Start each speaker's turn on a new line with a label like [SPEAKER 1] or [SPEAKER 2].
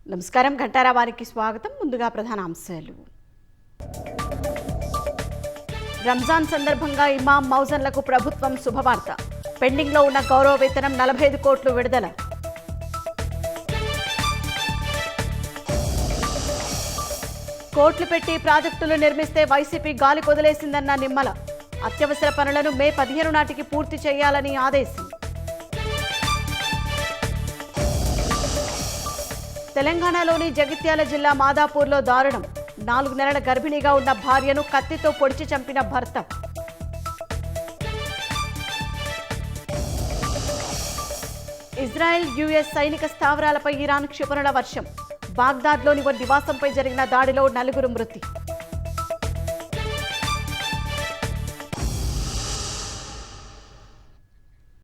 [SPEAKER 1] నమస్కారం. ఘంటారావానికి స్వాగతం. ముందుగా ప్రధాన అంశాలు. రంజాన్ సందర్భంగా ఇమాం మౌజన్లకు ప్రభుత్వం శుభవార్త. పెండింగ్లో ఉన్న గౌరవ వేతనం 45 కోట్లు విడుదల. కోట్లు పెట్టి ప్రాజెక్టులు నిర్మిస్తే వైసీపీ గాలి కొదిలేసిందన్న నిమ్మల. అత్యవసర పనులను మే 15 నాటికి పూర్తి చేయాలని ఆదేశం. తెలంగాణలోని జగిత్యాల జిల్లా మాదాపూర్లో దారుణం. 4 నెలల గర్భిణిగా ఉన్న భార్యను కత్తితో పొడిచి చంపిన భర్త. ఇజ్రాయెల్ యుఎస్ సైనిక స్థావరాలపై ఇరాన్ క్షిపణుల వర్షం. బాగ్దాద్లోని ఓ నివాసంపై జరిగిన దాడిలో 4 మృతి.